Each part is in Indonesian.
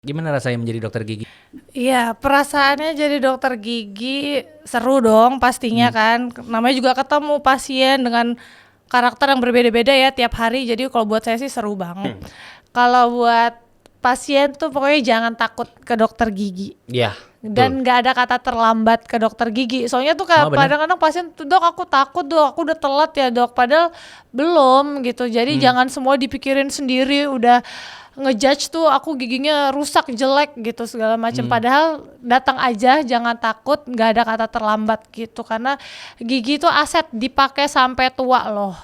Gimana rasanya menjadi dokter gigi? Iya, perasaannya jadi dokter gigi seru dong pastinya kan. Namanya juga ketemu pasien dengan karakter yang berbeda-beda ya tiap hari. Jadi kalau buat saya sih seru banget. Kalau buat pasien tuh pokoknya jangan takut ke dokter gigi. Iya. Dan nggak ada kata terlambat ke dokter gigi. Soalnya tuh kadang-kadang pasien tuh, dok aku takut dok, aku udah telat ya dok. Padahal belum gitu. Jadi jangan semua dipikirin sendiri, udah ngejudge tuh aku giginya rusak, jelek gitu segala macam. Padahal datang aja, jangan takut, nggak ada kata terlambat gitu. Karena gigi itu aset, dipakai sampai tua loh.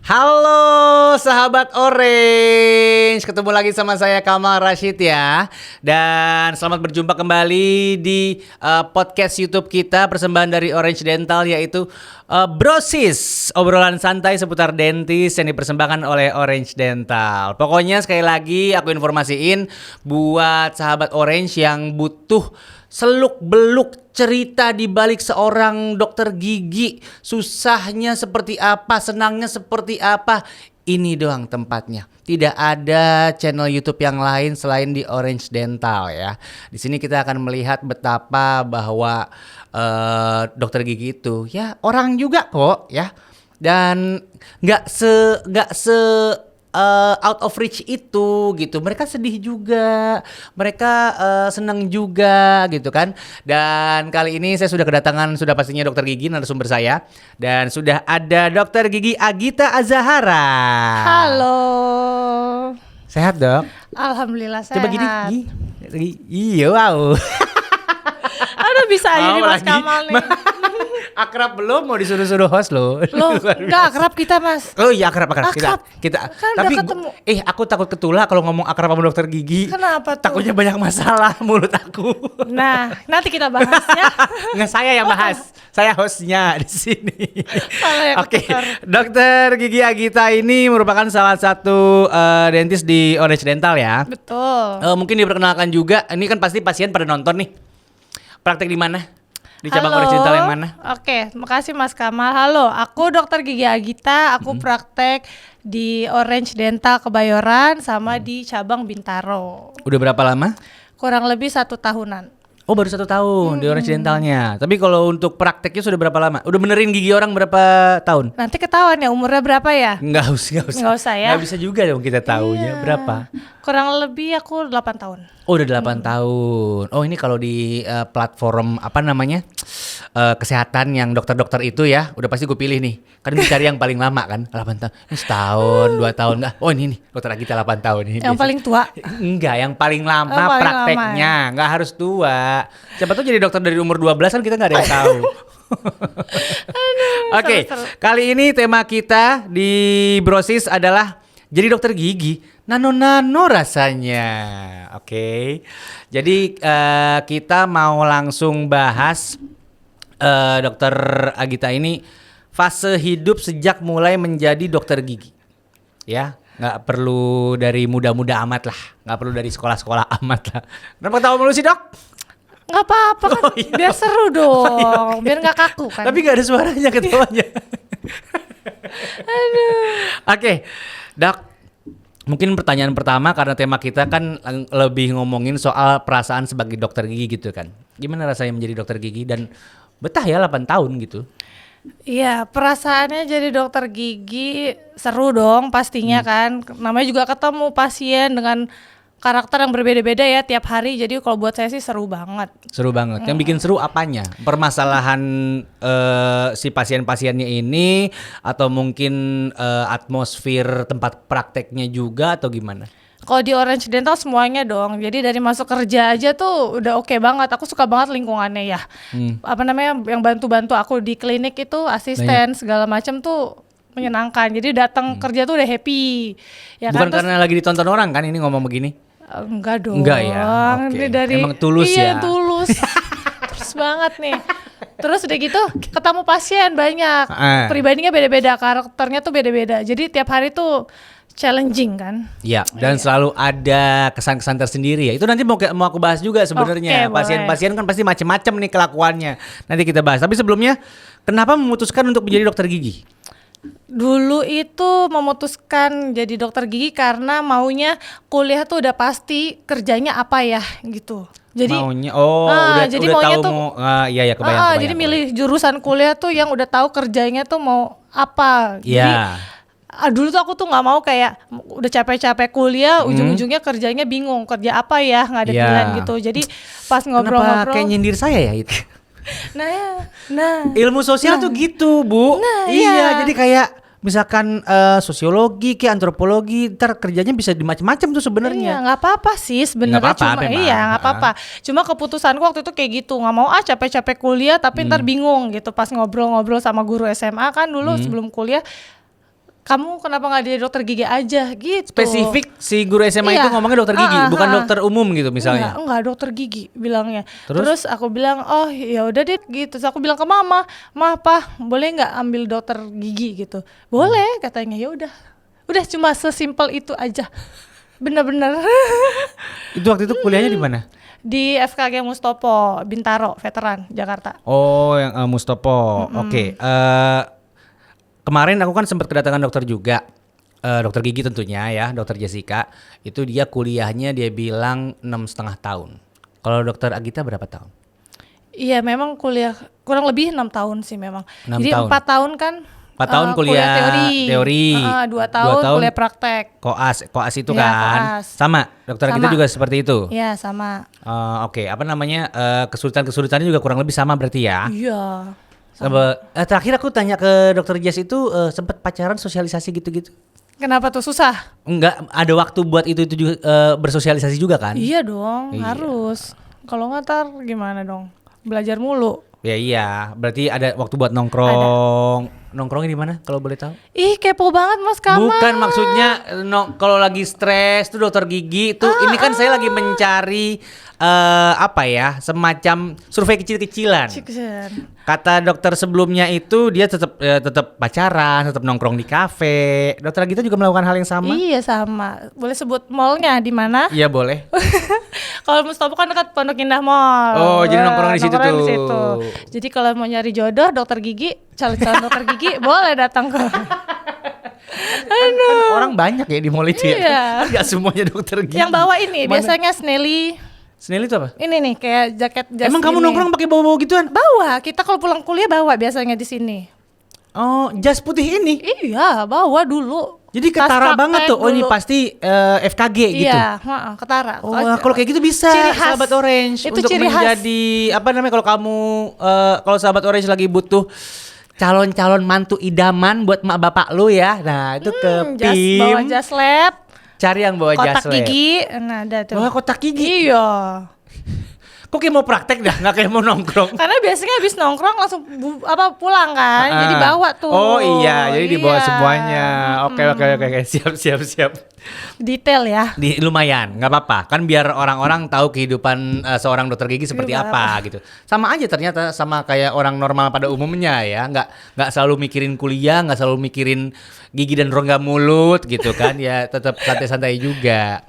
Halo sahabat Orange, ketemu lagi sama saya Kamal Rashid ya. Dan selamat berjumpa kembali di podcast YouTube kita, persembahan dari Orange Dental, yaitu Brosis, obrolan santai seputar dentis yang dipersembahkan oleh Orange Dental. Pokoknya sekali lagi aku informasiin buat sahabat Orange yang butuh seluk-beluk cerita di balik seorang dokter gigi, susahnya seperti apa, senangnya seperti apa, ini doang tempatnya. Tidak ada channel YouTube yang lain selain di Orange Dental ya. Di sini kita akan melihat betapa bahwa dokter gigi itu ya orang juga kok ya, dan nggak se out of reach itu gitu. Mereka sedih juga, mereka senang juga gitu kan. Dan kali ini saya sudah kedatangan, sudah pastinya dokter gigi, narasumber saya, dan sudah ada dokter gigi Agita Azahara. Halo. Sehat dok? Alhamdulillah sehat. Coba gini. Iya wow. Aduh bisa aja nih Mas lagi. Kamal nih. Akrab belum, mau disuruh-suruh host lo. Loh, enggak akrab kita Mas. Oh iya akrab. Akrab. Kita Kan tapi udah ketemu. aku takut ketulak kalau ngomong akrab sama dokter gigi. Kenapa tuh? Takutnya banyak masalah mulut aku. Nah, nanti kita bahas ya. Nggak, saya yang bahas. Saya hostnya di sini. yang Oke, ketukar. dokter gigi Agita ini merupakan salah satu dentis di Orange Dental ya. Betul. Mungkin diperkenalkan juga. Ini kan pasti pasien pada nonton nih. Praktek di mana? Di cabang Orange Dental yang mana? Oke, makasih Mas Kamal. Halo, aku dokter gigi Agita. Aku praktek di Orange Dental Kebayoran sama di cabang Bintaro. Udah berapa lama? Kurang lebih 1 tahunan. Oh baru 1 tahun di Orange Dentalnya. Tapi kalau untuk prakteknya sudah berapa lama? Udah benerin gigi orang berapa tahun? Nanti ketahuan ya umurnya berapa ya? Nggak usah. Nggak usah ya. Nggak bisa juga dong kita tahunya. Iya. Berapa? Kurang lebih aku 8 tahun. Oh udah 8 tahun. Oh ini kalau di platform apa namanya kesehatan yang dokter-dokter itu ya, udah pasti gue pilih nih. Kan dicari yang paling lama kan, 8 tahun. Ini setahun, 2 tahun. Oh ini nih, dokter Agita 8 tahun ini. Yang paling tua? Enggak, yang paling lama Oh, paling prakteknya. Nggak harus tua. Siapa tuh jadi dokter dari umur 12 kan kita nggak ada yang tahu. Oke, kali ini tema kita di Brosis adalah jadi dokter gigi nano-nano rasanya. Oke. Jadi kita mau langsung bahas dokter Agita ini fase hidup sejak mulai menjadi dokter gigi. Ya, nggak perlu dari muda-muda amat lah, nggak perlu dari sekolah-sekolah amat lah. Kenapa tahu mulu sih dok? Nggak apa-apa kan, Oh, iya. biar seru dong, biar nggak kaku kan. Tapi nggak ada suaranya ketawanya. Oke, dok. Mungkin pertanyaan pertama, karena tema kita kan lebih ngomongin soal perasaan sebagai dokter gigi gitu kan. Gimana rasanya menjadi dokter gigi dan betah ya 8 tahun gitu? Iya, perasaannya jadi dokter gigi seru dong pastinya kan. Namanya juga ketemu pasien dengan karakter yang berbeda-beda ya tiap hari. Jadi kalau buat saya sih seru banget. Seru banget. Yang bikin seru apanya? Permasalahan si pasien-pasiennya ini, atau mungkin atmosfer tempat prakteknya juga, atau gimana? Kalau di Orange Dental semuanya dong. Jadi dari masuk kerja aja tuh udah oke banget. Aku suka banget lingkungannya ya. Apa namanya yang bantu-bantu aku di klinik itu asisten segala macam tuh menyenangkan. Jadi datang kerja tuh udah happy. Ya Bukan kan? karena lagi ditonton orang kan ini ngomong begini? Enggak dong. Enggak ya? Oke. Ini dari Emang tulus ya? Iya, tulus. Tulus banget nih. Terus udah gitu ketemu pasien banyak. Pribadinya beda-beda, karakternya tuh beda-beda. Jadi tiap hari tuh challenging kan. Ya, dan selalu ada kesan-kesan tersendiri ya. Itu nanti mau aku bahas juga sebenarnya. Oke, Pasien-pasien kan pasti macam-macam nih kelakuannya. Nanti kita bahas. Tapi sebelumnya, kenapa memutuskan untuk menjadi dokter gigi? Dulu itu memutuskan jadi dokter gigi karena maunya kuliah tuh udah pasti kerjanya apa ya gitu. Jadi maunya jadi udah maunya tahu tuh, mau iya kebayang. jadi milih jurusan kuliah tuh yang udah tahu kerjanya tuh mau apa. Jadi Iya. dulu tuh aku tuh nggak mau kayak udah capek-capek kuliah ujung-ujungnya kerjanya bingung kerja apa ya, nggak ada Iya. pilihan gitu. Jadi pas Kenapa ngobrol-ngobrol, kayak nyindir saya ya itu? nah Ilmu sosial tuh gitu, Bu. Iya, iya. jadi kayak misalkan sosiologi, kayak antropologi, ntar kerjanya bisa di macam-macam tuh iya sebenarnya. nggak apa-apa sih sebenarnya, Nggak apa-apa cuma memang. iya nggak apa-apa. Cuma keputusanku waktu itu kayak gitu, nggak mau capek-capek kuliah tapi ntar bingung gitu. Pas ngobrol-ngobrol sama guru SMA kan dulu sebelum kuliah, kamu kenapa nggak jadi dokter gigi aja gitu. Spesifik si guru SMA Iya. itu ngomongnya dokter gigi, bukan dokter umum gitu misalnya. Enggak dokter gigi bilangnya. Terus? Terus aku bilang, oh ya udah deh gitu. Terus aku bilang ke mama, pa boleh nggak ambil dokter gigi gitu? Boleh katanya. Ya udah cuma sesimpel itu aja. Bener-bener. Itu waktu itu kuliahnya di mana? Di FKG Mustopo, Bintaro, Veteran, Jakarta. Oh, yang Mustopo. Oke. Kemarin aku kan sempat kedatangan dokter juga. Dokter gigi tentunya ya, dokter Jessica. Itu dia kuliahnya dia bilang 6,5 tahun. Kalau dokter Agita berapa tahun? Iya memang kuliah kurang lebih 6 tahun sih memang. 6 Jadi tahun. 4 tahun kan 4 tahun kuliah teori. 2 tahun kuliah praktek. Koas itu Iya, kan. koas. Sama, dokter Agita Sama. juga seperti itu. Iya sama. Oke, apa namanya? Kesulitan-kesulitannya juga kurang lebih sama berarti ya. Iya. Terakhir aku tanya ke dokter Jess itu sempat pacaran sosialisasi gitu-gitu. Kenapa tuh susah? Enggak, ada waktu buat itu juga bersosialisasi juga kan? Iya dong, Iya. harus. Kalau nggak ntar gimana dong? Belajar mulu. Ya iya, berarti ada waktu buat nongkrong. Nongkrongnya di mana kalau boleh tahu? Ih kepo banget Mas Kamal. Bukan maksudnya kalau lagi stres tuh dokter gigi tuh ini kan saya lagi mencari apa ya, semacam survei kecil-kecilan. Ciksen. Kata dokter sebelumnya itu dia tetap pacaran, tetap nongkrong di kafe. Dokter Gita juga melakukan hal yang sama? Iya sama. Boleh sebut mallnya di mana? Iya boleh. Kalau Mustopo kan dekat Pondok Indah Mall. Oh, jadi nongkrong di situ nongkrong di tuh. situ. Jadi kalau mau nyari jodoh dokter gigi, calon-calon dokter gigi boleh datang ke. Kan orang banyak ya di mall itu ya. Iya. Kan nggak semuanya dokter gigi. Yang bawa ini Mana? biasanya Snelly. Snell itu apa? Ini nih kayak jaket jas. Emang kamu ini. nongkrong pakai bawa-bawa gituan? Bawa, kita kalau pulang kuliah bawa biasanya di sini. Oh, jas putih ini. Iya, bawa dulu. Jadi Tas ketara praktek banget tuh. Oh, ini dulu. pasti FKG gitu. Iya, ketara. Oh, kalau kayak gitu bisa Ciri khas. sahabat Orange Itu untuk ciri khas. menjadi apa namanya kalau kamu kalau sahabat Orange lagi butuh calon-calon mantu idaman buat mak bapak lu ya. Nah, itu ke bawa PIM. jas lab, Cari yang bawa jas kotak lab. gigi, nah ada tuh. Bawa kotak gigi. Iya. Kok kayak mau praktek dah, nggak kayak mau nongkrong. Karena biasanya habis nongkrong langsung pulang kan. Jadi Ah. bawa tuh. Oh iya, jadi dibawa Iya. semuanya. Oke, siap. Detail ya. Lumayan, nggak apa-apa. Kan biar orang-orang tahu kehidupan seorang dokter gigi seperti Kehidupan apa gitu. Sama aja ternyata sama kayak orang normal pada umumnya ya. Nggak selalu mikirin kuliah, nggak selalu mikirin gigi dan rongga mulut gitu kan. Ya tetap santai-santai juga.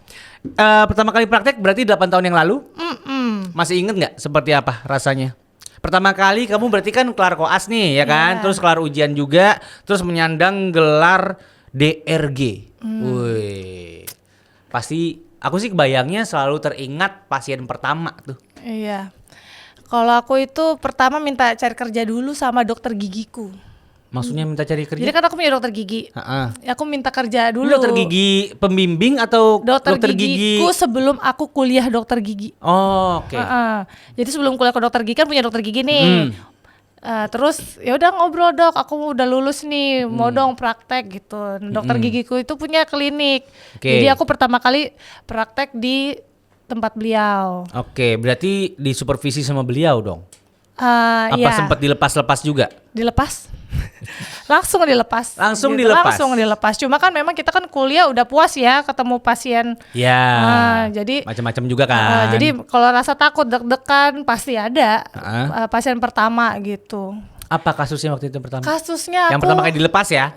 Pertama kali praktek berarti 8 tahun yang lalu. Masih inget nggak seperti apa rasanya? Pertama kali kamu berarti kan kelar koas nih ya kan, Iya. terus kelar ujian juga, terus menyandang gelar DRG. Wih, pasti aku sih kebayangnya selalu teringat pasien pertama tuh. Iya. Kalau aku itu pertama minta cari kerja dulu sama dokter gigiku. Maksudnya minta cari kerja? Jadi kan aku punya dokter gigi. Aku minta kerja dulu. Lu dokter gigi pembimbing atau Dokter gigi? gigiku sebelum aku kuliah dokter gigi. Oh, oke. Jadi sebelum kuliah ke dokter gigi kan punya dokter gigi nih. Terus ya udah ngobrol dok, aku udah lulus nih, mau dong praktek gitu. Dokter gigiku itu punya klinik. Oke. Jadi aku pertama kali praktek di tempat beliau. Oke, berarti disupervisi sama beliau dong. Apa Iya. sempat dilepas-lepas juga? Dilepas? Langsung dilepas. Langsung gitu. dilepas? Langsung dilepas. Cuma kan memang kita kan kuliah udah puas ya ketemu pasien. Ya. Jadi Macam-macam juga kan. jadi kalau rasa takut deg-degan pasti ada pasien pertama gitu. Apa kasusnya waktu itu pertama? Kasusnya Yang aku pertama kali dilepas ya?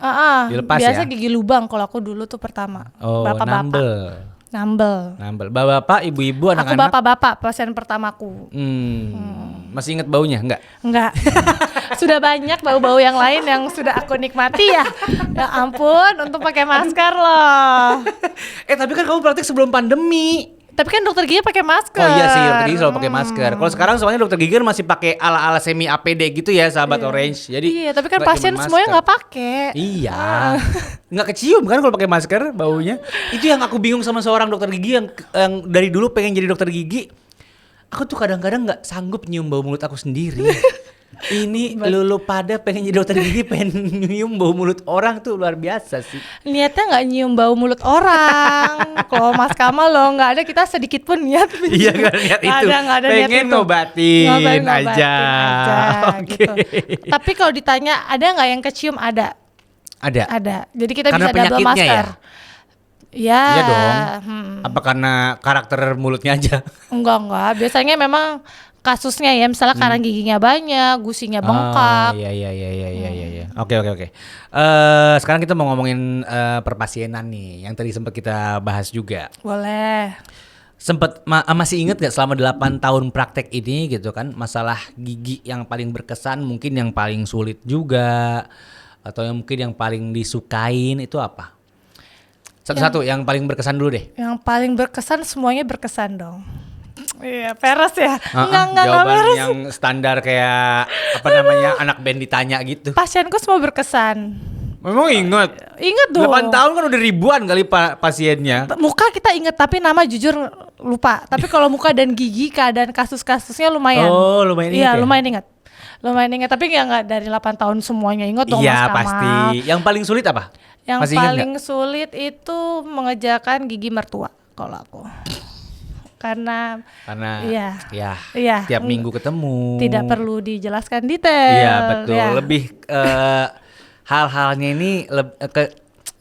Dilepas biasa ya? gigi lubang kalau aku dulu tuh pertama. Oh, Bapak-bapak. nambel. Bapak-bapak, ibu-ibu, Aku anak-anak. bapak-bapak pasien pertamaku. Masih inget baunya? Enggak? Enggak. Sudah banyak bau-bau yang lain yang sudah aku nikmati ya. Ya ampun, untuk pakai masker loh. Tapi kan kamu praktek sebelum pandemi. Tapi kan dokter gigi pakai masker. Oh iya sih, dokter gigi selalu pakai masker. Kalau sekarang soalnya dokter gigi kan masih pakai ala-ala semi APD gitu ya, sahabat Orange. Jadi iya, tapi kan nggak pasien cuman semuanya masker. nggak pakai. Iya, nggak kecium kan kalau pakai masker baunya. Itu yang aku bingung sama seorang dokter gigi yang dari dulu pengen jadi dokter gigi. Aku tuh kadang-kadang nggak sanggup nyium bau mulut aku sendiri. Ini lulu pada pengen jadi dokter gigi, pengen nyium bau mulut orang tuh luar biasa sih. Niatnya nggak nyium bau mulut orang. Kalau Mas Kamal loh nggak ada, kita sedikit pun niat. Iya kan niat itu. Nggak ada niat pengen itu. ngobatin aja. Gitu. Tapi kalau ditanya ada nggak yang kecium, ada. Ada. Jadi kita Karena bisa double penyakitnya masker. Ya. Iya dong. Apa karena karakter mulutnya aja? Enggak. Biasanya memang kasusnya ya, misalnya karang giginya banyak, gusinya bengkak. Iya. Oke. Sekarang kita mau ngomongin perpasienan nih, yang tadi sempat kita bahas juga. Boleh. Masih inget gak selama 8 tahun praktek ini gitu kan, masalah gigi yang paling berkesan, mungkin yang paling sulit juga, atau yang mungkin yang paling disukain itu apa? Satu-satu yang paling berkesan dulu deh. Yang paling berkesan, semuanya berkesan dong. Iya, peres ya. Enggak Jawaban peres. yang standar kayak apa namanya anak band ditanya gitu. Pasienku semua berkesan. Memang inget. Ingat dong. 8 tahun kan udah ribuan kali pasiennya. Muka kita inget, tapi nama jujur lupa. Tapi kalau muka dan gigi, keadaan kasus-kasusnya lumayan. Oh, lumayan ingat Iya, ya? lumayan ingat. Tapi ya nggak dari 8 tahun semuanya inget dong, Iya Mas Kamal. pasti. Yang paling sulit apa? Yang Masih ingat paling nggak? sulit itu mengerjakan gigi mertua kalau aku. Karena iya, tiap minggu ketemu. tidak perlu dijelaskan detail. Iya betul. Ya. Lebih hal-halnya ini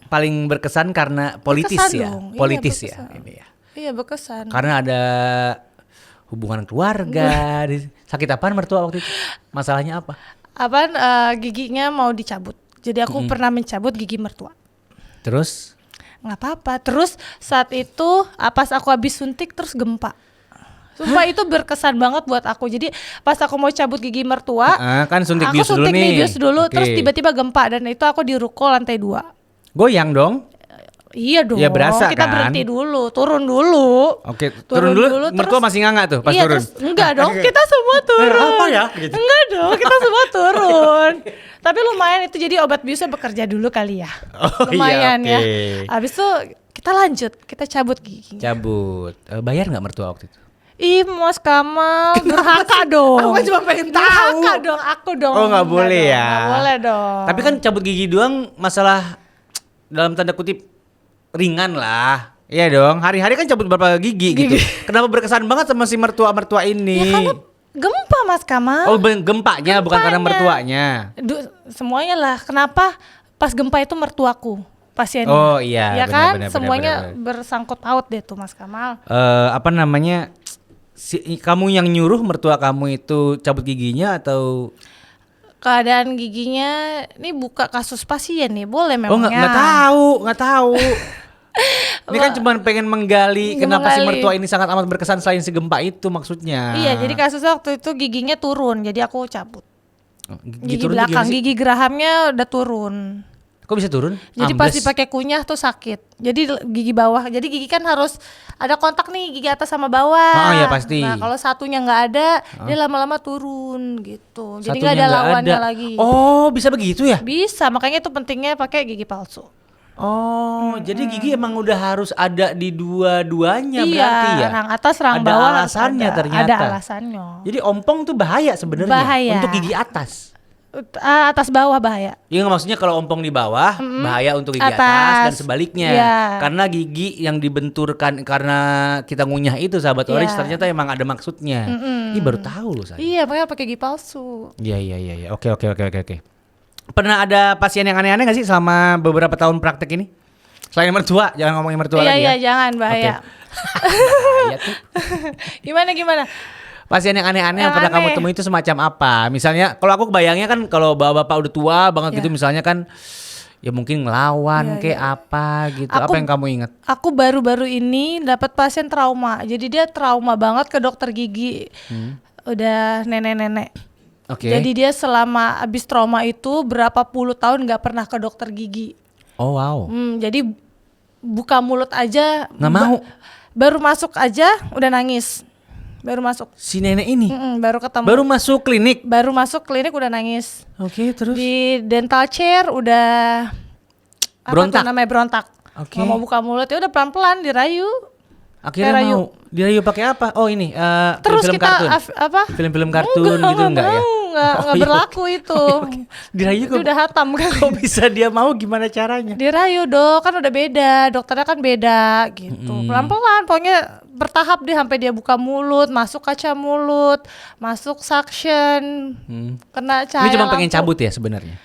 paling berkesan karena politis Berkesan ya. dong. Iya, Politis ya berkesan. ini ya. Iya, berkesan. Karena ada hubungan keluarga. Sakit apaan mertua waktu itu? Masalahnya apa? Apaan, giginya mau dicabut. Jadi aku pernah mencabut gigi mertua. Terus? Nggak apa-apa. Terus saat itu pas aku habis suntik terus gempa. Sumpah itu berkesan banget buat aku. Jadi pas aku mau cabut gigi mertua, Kan suntik aku bius dulu suntik nih. bius dulu. Oke. Terus tiba-tiba gempa, dan itu aku di ruko lantai 2. Goyang dong. Iya dong. Ya, berasa kita kan? berhenti dulu, turun dulu. Oke, turun dulu. Mertua terus- masih nganga tuh pas iya, turun. Terus, enggak dong, kita semua turun. Apa ya? Gitu. Enggak dong, kita semua turun. Tapi lumayan itu, jadi obat biusnya bekerja dulu kali ya. Oh, Lumayan iya, ya. oke. Habis itu kita lanjut, kita cabut giginya. Cabut. Bayar nggak mertua waktu itu? Ih, Mas Kamal, durhaka dong. Aku kan cuma pengen tahu. Durhaka dong, aku dong. Oh, nggak boleh dong, ya? Nggak boleh dong. Tapi kan cabut gigi doang masalah dalam tanda kutip ringan lah. Iya dong, hari-hari kan cabut berapa gigi gitu. Kenapa berkesan banget sama si mertua-mertua ini? Ya karena gempa, Mas Kamal. Oh, gempanya bukan karena mertuanya. Semuanya lah. Kenapa pas gempa itu mertuaku pasiennya? Oh iya, Ya benar, kan, benar, semuanya benar. bersangkut paut deh tuh, Mas Kamal. Apa namanya? Kamu yang nyuruh mertua kamu itu cabut giginya atau? Keadaan giginya, ini buka kasus pasien nih, boleh Oh memangnya? nggak tahu. Ini kan cuma pengen menggali kenapa si Menggali. mertua ini sangat amat berkesan selain si gempa itu maksudnya. Iya, jadi kasusnya waktu itu giginya turun, jadi aku cabut. Gigi turun tuh belakang, gimana sih? gigi gerahamnya udah turun. Kok bisa turun? Jadi pas Ambles? dipakai kunyah tuh sakit. Jadi gigi bawah, jadi gigi kan harus ada kontak nih, gigi atas sama bawah. Oh, iya pasti. Nah kalau satunya nggak ada, dia lama-lama turun gitu. Jadi nggak Satunya ada nggak lawannya ada. lagi. Oh, bisa begitu ya? Bisa, makanya itu pentingnya pakai gigi palsu. Oh, jadi gigi emang udah harus ada di dua-duanya berarti ya? Rang atas, rang Ada bawah. harus alasannya ada. ternyata. Ada alasannya. Jadi ompong tuh bahaya sebenarnya Bahaya. untuk gigi atas. Atas bawah bahaya. Iya maksudnya kalau ompong di bawah bahaya untuk gigi atas, Atas. dan sebaliknya. Iya. Karena gigi yang dibenturkan karena kita ngunyah itu sahabat Iya. Orange ternyata emang ada maksudnya. Ih baru tahu loh saya. Iya, makanya pakai gigi palsu. Iya. Oke. Pernah ada pasien yang aneh-aneh gak sih selama beberapa tahun praktek ini? Selain mertua, jangan ngomongin mertua Iya, lagi iya, ya. jangan bahaya. Bahaya tuh. Gimana? Pasien yang aneh-aneh yang Yang pernah kamu aneh. temui itu semacam apa? Misalnya kalau aku kebayangnya kan kalau bapak-bapak udah tua banget gitu Iya. misalnya kan ya mungkin ngelawan Iya, kayak iya. apa gitu. Aku- Apa yang kamu ingat? Aku baru-baru ini dapat pasien trauma. Jadi dia trauma banget ke dokter gigi. Udah nenek-nenek. Oke. Jadi dia selama abis trauma itu berapa puluh tahun nggak pernah ke dokter gigi. Oh wow. Jadi buka mulut aja Nggak mau. baru masuk aja udah nangis. Baru masuk. Si nenek ini Baru ketemu. baru masuk klinik. Baru masuk klinik udah nangis. Oke, terus Di dental chair udah Berontak. Apa tuh namanya berontak. Oke. Nggak mau buka mulut ya udah pelan-pelan dirayu. akhirnya Dirayu. mau dirayu pakai apa? Oh ini Terus film-film kita kartun. apa? Film-film kartun gitu enggak ya? Enggak Oh, iya. berlaku itu. Dirayu Itu kok, udah hatam kan. kok bisa dia mau, gimana caranya? Dirayu dong, kan udah beda, dokternya kan beda gitu. Pelan-pelan, pokoknya bertahap deh sampai dia buka mulut, masuk kaca mulut, masuk suction, kena cahaya Ini cuma pengen lampu. cabut ya sebenarnya.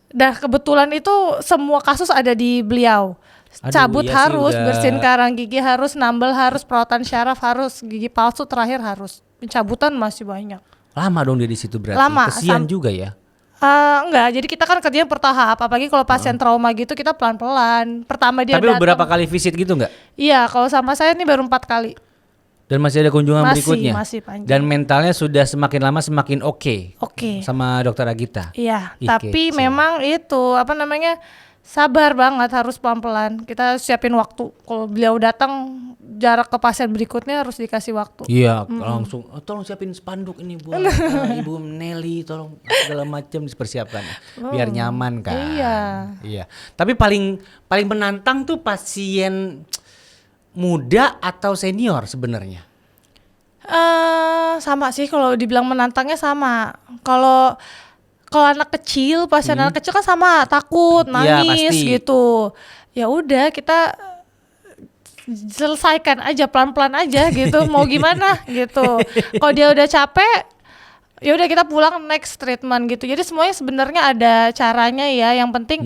Dah kebetulan itu semua kasus ada di beliau. Aduh, Cabut iya sih, harus, udah. bersihin karang gigi harus, nambel harus, perawatan syaraf harus, gigi palsu terakhir harus. Pencabutan masih banyak. Lama dong dia di situ berarti. Lama, Kesian juga ya. Enggak, jadi kita kan kerjanya bertahap. Apalagi kalau pasien trauma gitu kita pelan-pelan. Pertama dia Tapi datang. beberapa kali visit gitu nggak? Iya, kalau sama saya ini baru 4 kali. Dan masih ada kunjungan Masih, berikutnya. masih panjang. Dan mentalnya sudah semakin lama semakin oke. Oke. Sama dokter Agita. Iya, Ih, tapi kece. memang itu apa namanya? Sabar banget, harus pelan-pelan. Kita siapin waktu. Kalau beliau datang, jarak ke pasien berikutnya harus dikasih waktu. Iya, langsung tolong siapin spanduk ini buat Ibu Nelly, tolong segala macam dipersiapkan biar nyaman kan. Iya. Iya. Tapi paling menantang tuh pasien muda atau senior sebenarnya. Sama sih kalau dibilang menantangnya sama. Kalau anak kecil, pasien anak kecil kan sama, takut, Iya, nangis pasti. gitu. Ya udah kita selesaikan aja pelan-pelan aja gitu. Mau gimana gitu. Kalau dia udah capek, ya udah kita pulang next treatment gitu. Jadi semuanya sebenarnya ada caranya ya. Yang penting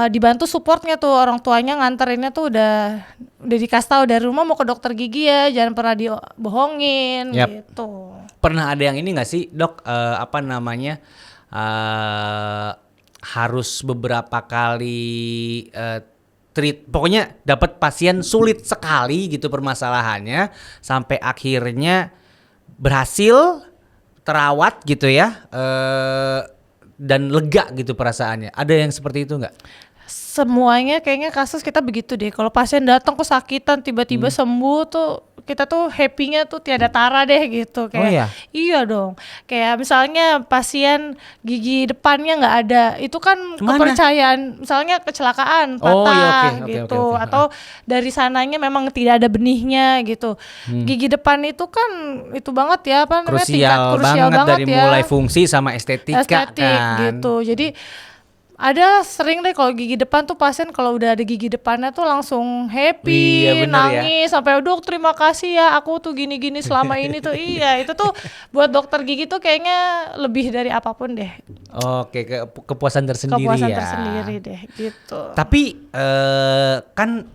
dibantu supportnya tuh, orang tuanya nganterinnya tuh udah dikasih tahu dari rumah mau ke dokter gigi ya, jangan pernah dibohongin Yap. gitu. Pernah ada yang ini nggak sih, Dok? Apa namanya? Harus beberapa kali treat, pokoknya dapat pasien sulit sekali gitu permasalahannya sampai akhirnya berhasil terawat gitu ya, dan lega gitu perasaannya. Ada yang seperti itu nggak? Semuanya kayaknya kasus kita begitu deh. Kalau pasien datang kesakitan tiba-tiba sembuh tuh kita tuh happy-nya tuh tiada tara deh gitu. Kayak, Oh iya? Iya dong. Kayak misalnya pasien gigi depannya nggak ada, itu kan Kemana? kepercayaan. Misalnya kecelakaan, patah Oh iya, oke, gitu. oke. Atau dari sananya memang tidak ada benihnya gitu. Gigi depan itu kan itu banget ya, apa namanya, tingkat Krusial banget dari ya. mulai fungsi sama estetika Estetik kan. gitu. Jadi ada sering deh kalau gigi depan tuh pasien kalau udah ada gigi depannya tuh langsung happy, Iya, bener ya. nangis sampai dok terima kasih ya aku tuh gini-gini selama ini tuh. Iya, itu tuh buat dokter gigi tuh kayaknya lebih dari apapun deh. Oke, kepuasan tersendiri Kepuasan ya. tersendiri deh gitu. Tapi kan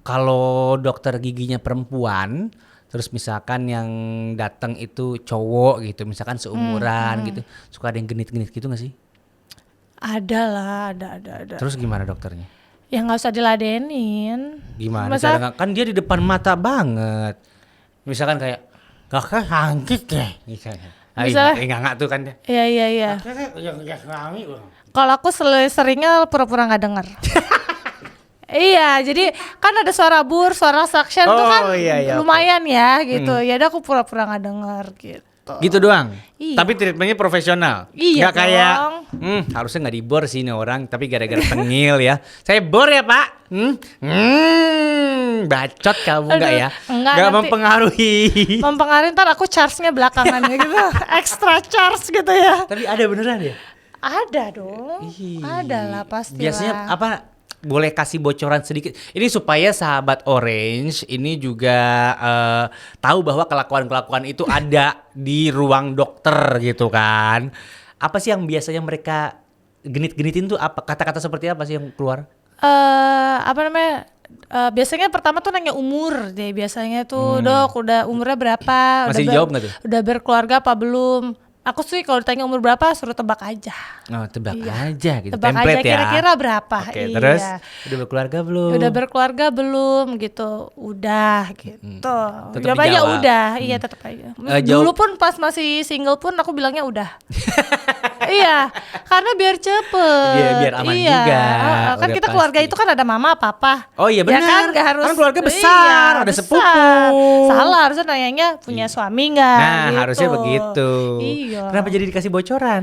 kalau dokter giginya perempuan, terus misalkan yang datang itu cowok gitu, misalkan seumuran gitu, suka ada yang genit-genit gitu nggak sih? Ada lah, ada. Terus gimana dokternya? Ya nggak usah diladenin. Gimana Masa- cara kan dia di depan mata banget. Misalkan kayak kakak sakit deh misalnya. Misalnya- Enggak tuh kan dia. Iya. Yang kami. Kalau aku seringnya pura-pura nggak dengar. Iya, jadi kan ada suara bur, suara suction tuh Oh, kan iya, lumayan ya gitu. Ya udah aku pura-pura nggak dengar gitu. Gitu doang. Iya. Tapi treatmentnya profesional. Iya Nggak kayak dong. harusnya nggak dibor sih ini orang, tapi gara-gara tengil ya. Saya bor ya, Pak. Bacot kamu nggak Aduh, ya? enggak, Nggak nanti- mempengaruhi. Mempengaruhi ntar aku charge-nya belakangan gitu. Extra charge gitu ya. Tapi ada beneran ya? Ada dong. Ih. Ada lah pasti. Biasanya apa? Boleh kasih bocoran sedikit ini supaya sahabat Orange ini juga tahu bahwa kelakuan-kelakuan itu ada di ruang dokter gitu kan. Apa sih yang biasanya mereka genit-genitin tuh, apa kata-kata seperti apa sih yang keluar? Apa namanya? Biasanya pertama tuh nanya umur deh. Biasanya tuh dok udah umurnya berapa? Masih Udah dijawab nggak tuh? Udah berkeluarga apa belum? Aku sih kalau ditanya umur berapa suruh tebak aja. Oh, tebak Iya. aja gitu. Tebak Template aja ya. kira-kira berapa. Oke, Iya. terus udah berkeluarga belum? Udah berkeluarga belum gitu. Udah gitu. Tetep Jawabannya dijawab. udah. Iya tetap aja. Dulu pun pas masih single pun aku bilangnya udah. Iya, karena biar cepet. Iya, biar aman juga. Kan Udah kita keluarga pasti. itu kan ada mama, papa. Oh iya benar. Ya kan nggak harus. Kan keluarga besar, ada besar. sepupu. Salah, harusnya nanyanya punya suami nggak? Nah, gitu. harusnya begitu. Iya. Kenapa jadi dikasih bocoran?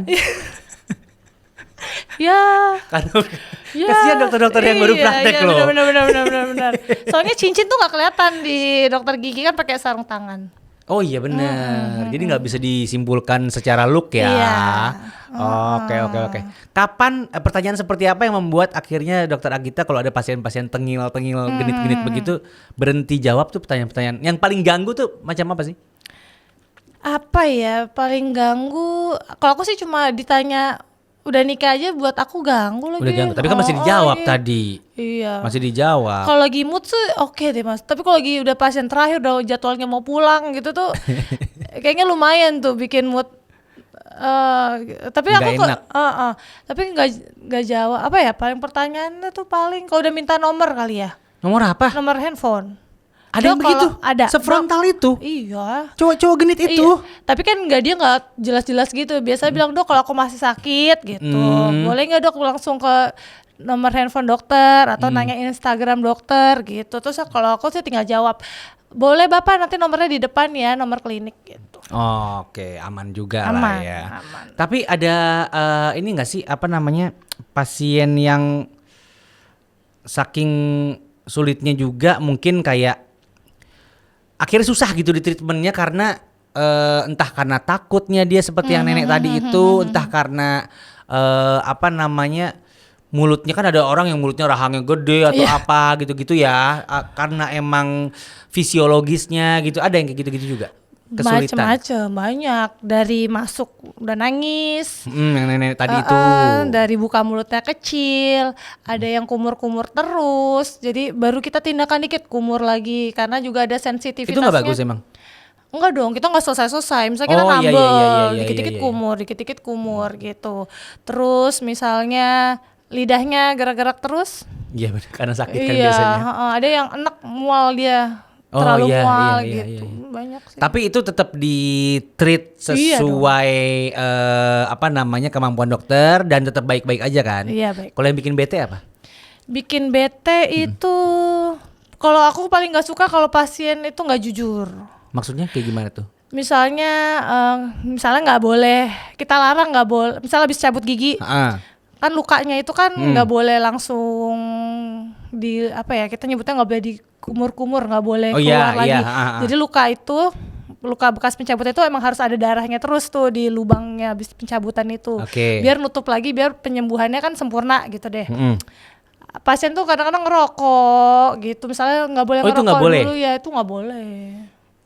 Ya. Karena kasihan dokter-dokter yang baru praktek loh. Benar. Soalnya cincin tuh nggak kelihatan di dokter gigi kan pakai sarung tangan. Oh iya benar. Jadi nggak bisa disimpulkan secara look ya. Iya. Oke. Kapan pertanyaan seperti apa yang membuat akhirnya dokter Agita kalau ada pasien-pasien tengil-tengil, genit-genit begitu berhenti jawab tuh pertanyaan-pertanyaan yang paling ganggu tuh macam apa sih? Apa ya paling ganggu? Kalau aku sih cuma ditanya udah nikah aja buat aku ganggu lagi. Udah ganggu, tapi kan masih dijawab iya. tadi. Iya. Masih dijawab. Kalau lagi mood sih oke deh mas. Tapi kalau lagi udah pasien terakhir udah jadwalnya mau pulang gitu tuh, kayaknya lumayan tuh bikin mood. Tapi Nggak aku kok, enak. tapi nggak jawab. Apa ya? Paling pertanyaannya tuh paling kalau udah minta nomor kali ya. Nomor apa? Nomor handphone. Ada yang Dok, begitu? kalau ada. Sefrontal itu? Iya. Cowok-cowok genit itu? Iya, tapi kan dia nggak jelas-jelas gitu. Biasa bilang dok kalau aku masih sakit gitu, boleh nggak dok langsung ke nomor handphone dokter atau nanya Instagram dokter gitu. Terus kalau aku sih tinggal jawab, boleh bapak nanti nomornya di depan ya, nomor klinik gitu. Oh, oke, aman juga lah Aman, ya. aman. Tapi ada ini nggak sih apa namanya pasien yang saking sulitnya juga mungkin kayak akhirnya susah gitu di treatmentnya karena entah karena takutnya dia seperti yang nenek tadi itu, entah karena apa namanya mulutnya kan ada orang yang mulutnya rahangnya gede atau apa gitu-gitu ya, karena emang fisiologisnya gitu, ada yang kayak gitu-gitu juga kesulitan. Macem-macem banyak, dari masuk udah nangis, Yang nenek tadi itu. dari buka mulutnya kecil, ada yang kumur-kumur terus, jadi baru kita tindakan dikit kumur lagi karena juga ada sensitivitasnya. Itu nggak bagus emang? Enggak dong, kita nggak selesai-selesai. Misalnya kita Oh, iya, nambel, iya, dikit-dikit iya. kumur, dikit-dikit kumur gitu. Terus misalnya lidahnya gerak-gerak terus. Iya benar, karena sakit kan Iya, biasanya. ada yang enak mual dia, Oh, terlalu iya, mual iya, gitu. iya. Banyak sih. Tapi itu tetap di-treat Iya sesuai apa namanya kemampuan dokter dan tetap baik-baik aja kan? Iya baik. Kalau yang bikin bete apa? Bikin bete itu, kalau aku paling nggak suka kalau pasien itu nggak jujur. Maksudnya kayak gimana tuh? Misalnya nggak boleh, kita larang nggak boleh. Misalnya habis cabut gigi, kan lukanya itu kan nggak boleh langsung di apa ya, kita nyebutnya nggak boleh dikumur-kumur, nggak boleh Oh, iya, keluar lagi. iya, Jadi luka bekas pencabutan itu emang harus ada darahnya terus tuh di lubangnya habis pencabutan itu. Oke. Biar nutup lagi, biar penyembuhannya kan sempurna gitu deh. Pasien tuh kadang-kadang ngerokok gitu, misalnya nggak boleh Oh, itu ngerokok nggak boleh? dulu ya, itu nggak boleh.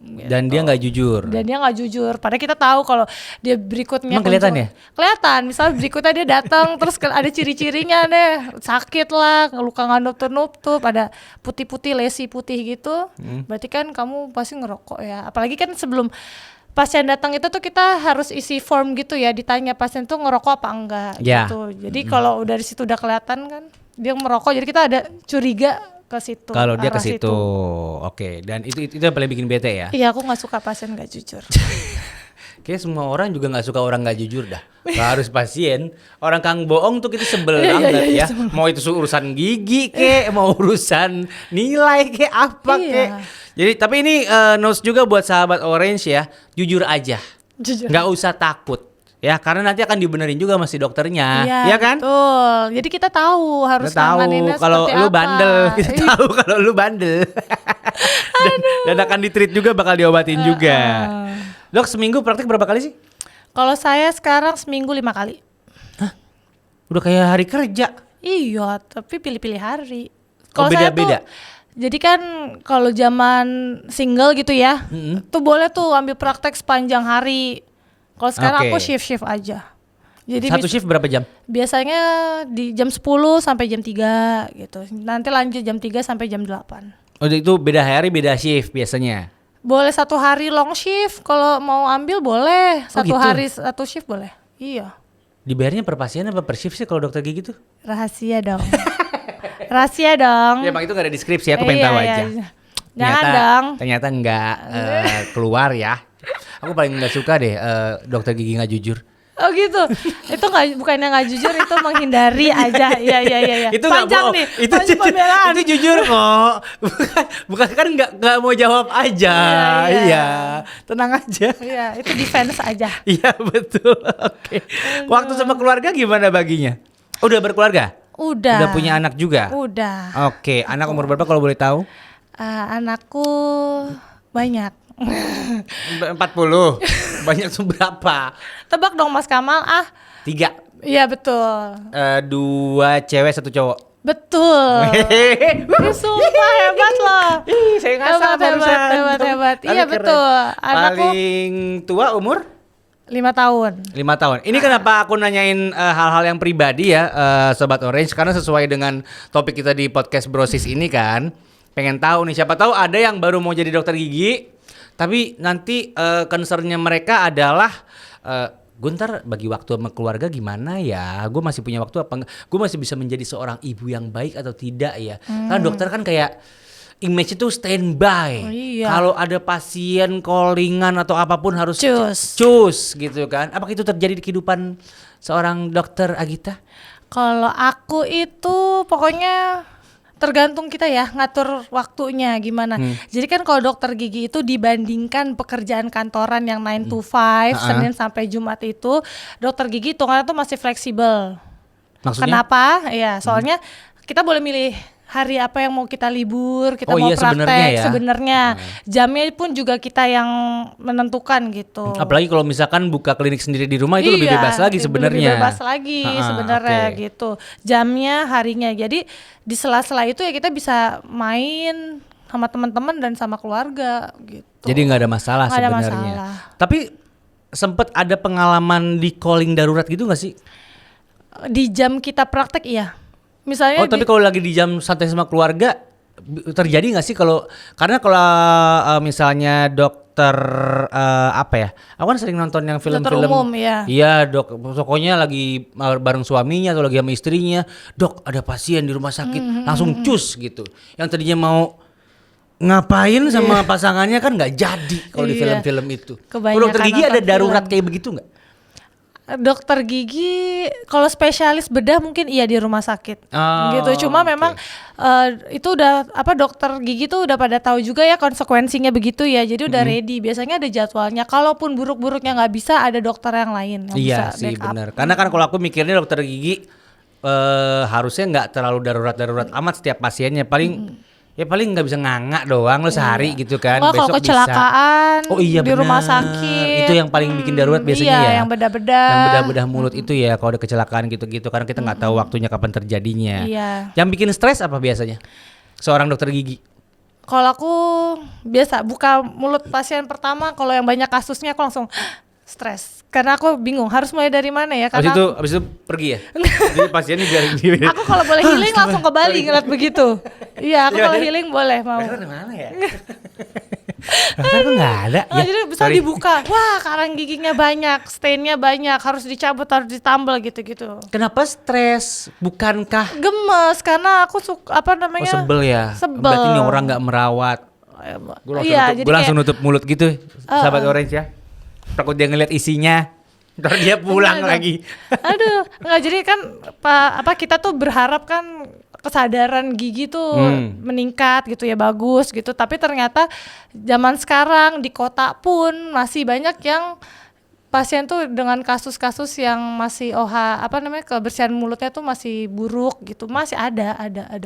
Dan dia nggak jujur. Dan dia nggak jujur. Padahal kita tahu kalau dia berikutnya Emang kelihatan ya? Kelihatan. Misalnya berikutnya dia datang terus ada ciri-cirinya deh, sakit lah, luka nggak nutup-nutup, ada putih-putih, lesi putih gitu. Berarti kan kamu pasti ngerokok ya. Apalagi kan sebelum pasien datang itu tuh kita harus isi form gitu ya, ditanya pasien tuh ngerokok apa enggak Ya. gitu. Jadi kalau dari situ udah kelihatan kan dia merokok, jadi kita ada curiga ke situ. Kalau dia ke arah situ, oke. Dan itu yang paling bikin bete ya. Iya, aku nggak suka pasien nggak jujur. Kayaknya semua orang juga nggak suka orang nggak jujur dah. Nggak harus pasien. Orang kang bohong tuh kita sebel Iya, banget iya, ya. Mau itu urusan gigi kek, mau urusan nilai kek apa Iya. kek. Jadi tapi ini notes juga buat sahabat Orange ya. Jujur aja. Jujur. Nggak usah takut. Ya karena nanti akan dibenerin juga sama si dokternya. Iya, Ya kan? betul. Jadi kita tahu harus Kita tahu nanganinnya kalau seperti lu apa. bandel, kita tahu kalau lu bandel. dan akan ditreat juga, bakal diobatin juga. Dok, seminggu praktek berapa kali sih? Kalau saya sekarang seminggu 5 kali. Udah kayak hari kerja. Iya, tapi pilih-pilih hari. Oh, Kalau saya beda-beda? tuh, jadi kan kalau zaman single gitu ya, tuh boleh tuh ambil praktek sepanjang hari. Kalau sekarang Oke. aku shift aja. Jadi Satu shift berapa jam? biasanya di jam 10 sampai jam 3 gitu. Nanti lanjut jam 3 sampai jam 8. Oh, itu beda hari, beda shift biasanya. Boleh 1 hari long shift, kalau mau ambil boleh. 1 gitu? hari 1 shift boleh. Iya. Dibayarnya per pasien apa per shift sih kalau dokter gigi tuh? Rahasia dong. Rahasia dong. Ya emang itu gak ada deskripsi, aku pengen tahu aja. Jangan dong. Ternyata nggak keluar ya. Aku paling nggak suka deh dokter gigi nggak jujur. Oh gitu. Itu bukannya nggak jujur, itu menghindari aja. Iya. Itu nggak panjang bohong. nih. Itu panjang pembelaan. itu jujur kok. Bukan kan nggak mau jawab aja. Iya. Tenang aja. Iya, itu defense aja. Iya betul. Oke. Waktu sama keluarga gimana baginya? Udah berkeluarga? Udah. Udah punya anak juga? Udah. Oke. Anak umur berapa kalau boleh tahu? Anakku banyak. 40. Banyak tuh berapa? Tebak dong Mas Kamal. 3. Iya betul. 2 cewek 1 cowok. Betul. Sumpah hebat loh. Saya ngasal barusan. Hebat. Tapi Iya keren. betul. Anakku Paling tua umur? 5 tahun. 5 tahun. Ini kenapa aku nanyain hal-hal yang pribadi ya, Sobat Orange, karena sesuai dengan topik kita di podcast Brosis ini kan. Pengen tahu nih, siapa tahu ada yang baru mau jadi dokter gigi, tapi nanti concernnya mereka adalah gue ntar bagi waktu sama keluarga gimana ya, gue masih punya waktu apa enggak, gue masih bisa menjadi seorang ibu yang baik atau tidak ya. Karena dokter kan kayak image itu standby. Oh, iya. Kalau ada pasien callingan atau apapun harus cus gitu kan. Apakah itu terjadi di kehidupan seorang dokter Agita? Kalau aku itu pokoknya tergantung kita ya ngatur waktunya gimana. Jadi kan kalau dokter gigi itu dibandingkan pekerjaan kantoran yang 9 to 5 Senin sampai Jumat itu, dokter gigi hitungannya tuh masih fleksibel. Maksudnya? Kenapa? Ya soalnya kita boleh milih hari apa yang mau kita libur, kita mau praktek sebenarnya. Jamnya pun juga kita yang menentukan gitu. Apalagi kalau misalkan buka klinik sendiri di rumah itu lebih bebas lagi sebenarnya. Lebih bebas lagi sebenarnya gitu. Jamnya, harinya. Jadi di sela-sela itu ya kita bisa main sama teman-teman dan sama keluarga gitu. Jadi nggak ada masalah sebenarnya. Tapi sempet ada pengalaman di calling darurat gitu nggak sih? Di jam kita praktek iya. Misalnya tapi kalau lagi di jam santai sama keluarga terjadi nggak sih karena kalau misalnya dokter apa ya, aku kan sering nonton yang film-film umum, ya. Iya dok, pokoknya lagi bareng suaminya atau lagi sama istrinya, dok ada pasien di rumah sakit, langsung cus gitu, yang tadinya mau ngapain sama pasangannya kan nggak jadi kalau di film-film itu. Kalau dokter gigi ada darurat kayak begitu nggak? Dokter gigi kalau spesialis bedah mungkin iya di rumah sakit gitu. Cuma memang itu udah dokter gigi tuh udah pada tahu juga ya konsekuensinya begitu ya. Jadi udah ready. Biasanya ada jadwalnya. Kalaupun buruk-buruknya nggak bisa, ada dokter yang lain yang iya bisa sih benar. Karena kan kalau aku mikirnya dokter gigi harusnya nggak terlalu darurat amat setiap pasiennya. Paling nggak bisa nganga doang lo sehari gitu kan. Kalau kecelakaan di rumah sakit itu yang paling bikin darurat biasanya iya, ya. Yang bedah-bedah mulut itu ya kalau ada kecelakaan gitu-gitu karena kita nggak tahu waktunya kapan terjadinya. Iya. Yang bikin stres apa biasanya seorang dokter gigi? Kalau aku biasa buka mulut pasien pertama, kalau yang banyak kasusnya aku langsung stres karena aku bingung harus mulai dari mana ya, karena abis itu pergi ya. Jadi pasiennya biar aku kalau boleh healing langsung ke Bali ngeliat begitu. Iya, aku kalau healing boleh mau. Mana ya? Aku nggak ada. Jadi bisa dibuka. Wah, karang giginya banyak, stainnya banyak, harus dicabut, harus ditambal gitu-gitu. Kenapa stres? Bukankah gemes karena aku suka sebel ya. Sebel. Berarti ini orang nggak merawat. Gue langsung nutup mulut gitu, sahabat Orange ya. Takut dia ngeliat isinya, ntar dia pulang lagi. Aduh, nggak, jadi kan kita tuh berharap kan kesadaran gigi tuh meningkat gitu ya, bagus gitu. Tapi ternyata zaman sekarang di kota pun masih banyak yang pasien tuh dengan kasus-kasus yang masih kebersihan mulutnya tuh masih buruk gitu, masih ada.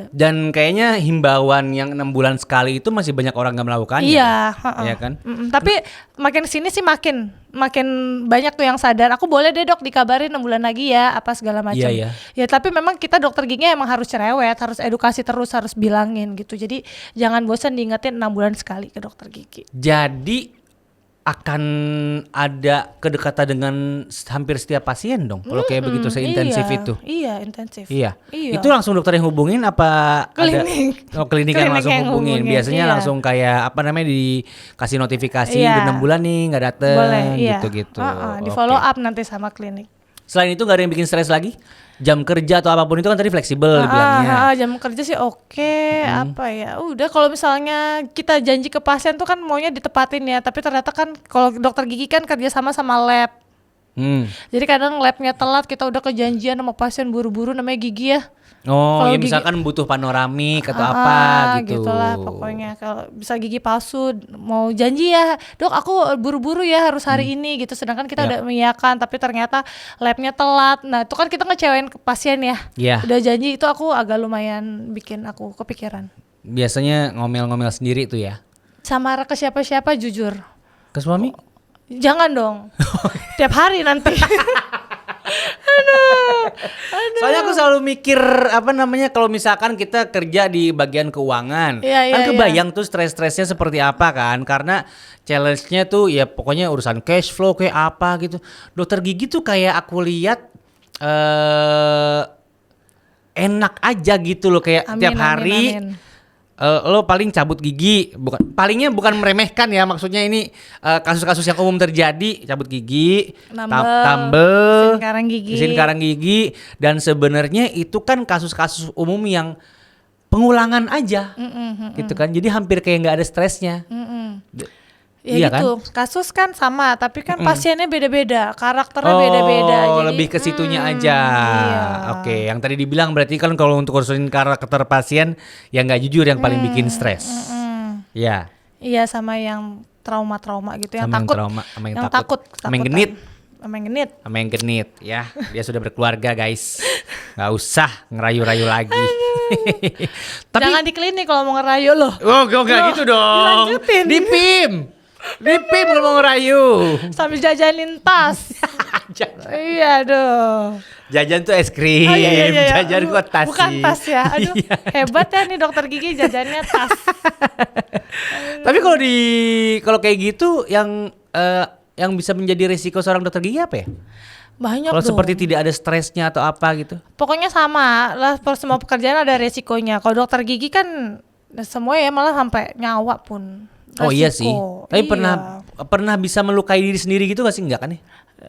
Dan kayaknya himbauan yang 6 bulan sekali itu masih banyak orang nggak melakukannya. Iya, iya kan? Tapi makin sini sih makin banyak tuh yang sadar. Aku boleh deh dok dikabarin 6 bulan lagi ya, apa segala macam. Iya. Ya tapi memang kita dokter gigi emang harus cerewet, harus edukasi terus, harus bilangin gitu. Jadi jangan bosan diingetin 6 bulan sekali ke dokter gigi. Jadi akan ada kedekatan dengan hampir setiap pasien dong. Kalau kayak begitu seintensif iya, itu. Iya, intensif. Iya. Iya. Itu langsung dokter yang hubungin apa Klinik. ada klinik yang Klinik langsung yang hubungin. hubungin, Biasanya iya. langsung kayak apa namanya dikasih notifikasi Iya. udah 6 bulan nih nggak dateng Boleh, iya. gitu-gitu. Di Oke. follow up nanti sama klinik. Selain itu nggak ada yang bikin stres lagi? Jam kerja atau apapun itu kan tadi fleksibel bilangnya. Jam kerja sih oke. Apa ya? Udah kalau misalnya kita janji ke pasien tuh kan maunya ditepatin ya. Tapi ternyata kan kalau dokter gigi kan kerja sama lab. Jadi kadang labnya telat, kita udah kejanjian sama pasien buru-buru, namanya gigi ya. Oh, Kalau ya gigi- misalkan butuh panoramik atau apa gitu. Gitulah pokoknya. Kalau bisa gigi palsu mau janji ya, dok aku buru-buru ya harus hari ini gitu. Sedangkan kita Yap. udah mengiyakan, tapi ternyata labnya telat. Nah itu kan kita ngecewain ke pasien ya. Iya. Udah janji itu aku agak lumayan bikin aku kepikiran. Biasanya ngomel-ngomel sendiri tuh ya. Sama ke siapa-siapa jujur. Ke suami? Jangan dong. Tiap hari nanti. Soalnya aku selalu mikir apa namanya kalau misalkan kita kerja di bagian keuangan, Iya, kan iya, kebayang tuh stres-stresnya seperti apa kan? Karena challenge-nya tuh ya pokoknya urusan cash flow kayak apa gitu. Dokter gigi tuh kayak aku lihat enak aja gitu loh kayak Amin, tiap amin, hari. amin. Lo paling cabut gigi, palingnya bukan meremehkan ya, maksudnya ini kasus-kasus yang umum terjadi, cabut gigi, tambel, Bersihin karang gigi. dan sebenarnya itu kan kasus-kasus umum yang pengulangan aja, gitu kan, jadi hampir kayak nggak ada stresnya. Ya Iya gitu, kasus kan sama, tapi kan pasiennya beda-beda, karakternya Oh, beda-beda. Jadi lebih ke situnya aja. Iya. Oke, yang tadi dibilang berarti kan kalau untuk urusin karakter pasien yang nggak jujur yang paling bikin stres. Ya. Iya, sama yang trauma-trauma gitu, yang Sama yang takut, trauma, sama yang yang takut. Sama yang genit. sama yang genit. Sama yang genit ya, dia sudah berkeluarga guys, nggak usah ngerayu-rayu lagi. Tapi Jangan di klinik kalau mau ngerayu loh. oh nggak gitu dong, dilanjutin. di PIM kalau mau ngerayu. Sambil jajanin tas. Iya dong. Jajan tuh es krim, Oh, iya. jajan kok tas Bukan sih. tas ya. Aduh, Iya. hebat ya nih dokter gigi jajannya tas. Tapi kalau kayak gitu yang bisa menjadi risiko seorang dokter gigi apa ya? Banyak Kalau dong. seperti tidak ada stresnya atau apa gitu. Pokoknya sama lah, semua pekerjaan ada resikonya. Kalau dokter gigi kan semua ya malah sampai nyawa pun. Oh iya sih. Resiko. Tapi Iya. pernah bisa melukai diri sendiri gitu gak sih? Enggak kan ya?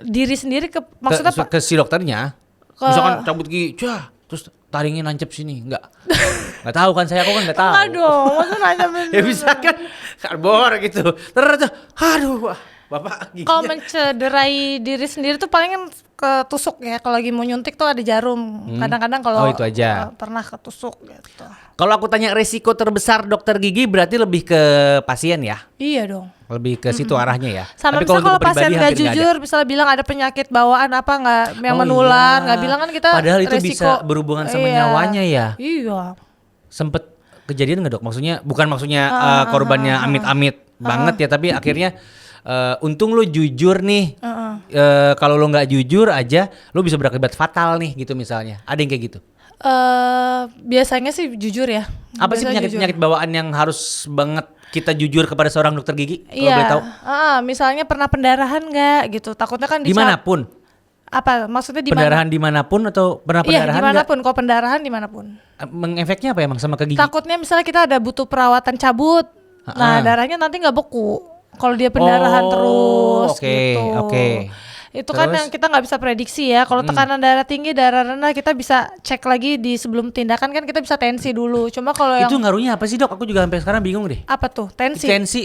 Diri sendiri maksudnya ke si dokternya. Ke- Misalkan cabut gigi, terus taringnya nancep sini, enggak. Enggak tahu kan aku kan enggak tahu. enggak dong, maksudnya nanya Ya bisa kan karbor gitu. Terus aduh, wah, Bapak giginya. kalau mencederai diri sendiri tuh paling kan ketusuk ya. Kalau lagi mau nyuntik tuh ada jarum. Kadang-kadang kalau Oh, itu aja. Pernah ketusuk gitu. Kalau aku tanya resiko terbesar dokter gigi berarti lebih ke pasien ya. Iya dong. Lebih ke situ arahnya ya. Sama Tapi misalnya kalau untuk pasien pribadi nggak hampir nggak ada. jujur, misalnya bilang ada penyakit bawaan apa nggak yang Oh menular, iya. nggak bilang kan kita Padahal itu resiko. bisa berhubungan sama Iya. nyawanya ya. Iya. Sempet kejadian nggak dok? Maksudnya bukan korbannya amit-amit banget ya, tapi akhirnya untung lu jujur nih. Kalau lu nggak jujur aja, lu bisa berakibat fatal nih gitu misalnya. Ada yang kayak gitu. Biasanya sih jujur ya. Apa sih Biasanya penyakit-penyakit bawaan yang harus banget kita jujur kepada seorang dokter gigi? Kalau Iya. boleh tahu? Misalnya pernah pendarahan nggak gitu? Takutnya kan Dimanapun? Apa? Maksudnya di mana? Pendarahan dimanapun atau pernah Iya, pendarahan nggak? dimanapun. Kalau pendarahan dimanapun. Mengefeknya apa emang sama ke gigi? Takutnya misalnya kita ada butuh perawatan cabut. Nah, darahnya nanti nggak beku. Kalau dia pendarahan terus oke, gitu. oke. Itu kan Terus? yang kita nggak bisa prediksi ya. Kalau tekanan darah tinggi, darah rendah, kita bisa cek lagi di sebelum tindakan kan kita bisa tensi dulu. Cuma kalau yang Itu ngaruhnya apa sih dok? Aku juga sampai sekarang bingung deh. apa tuh? Tensi. Tensi,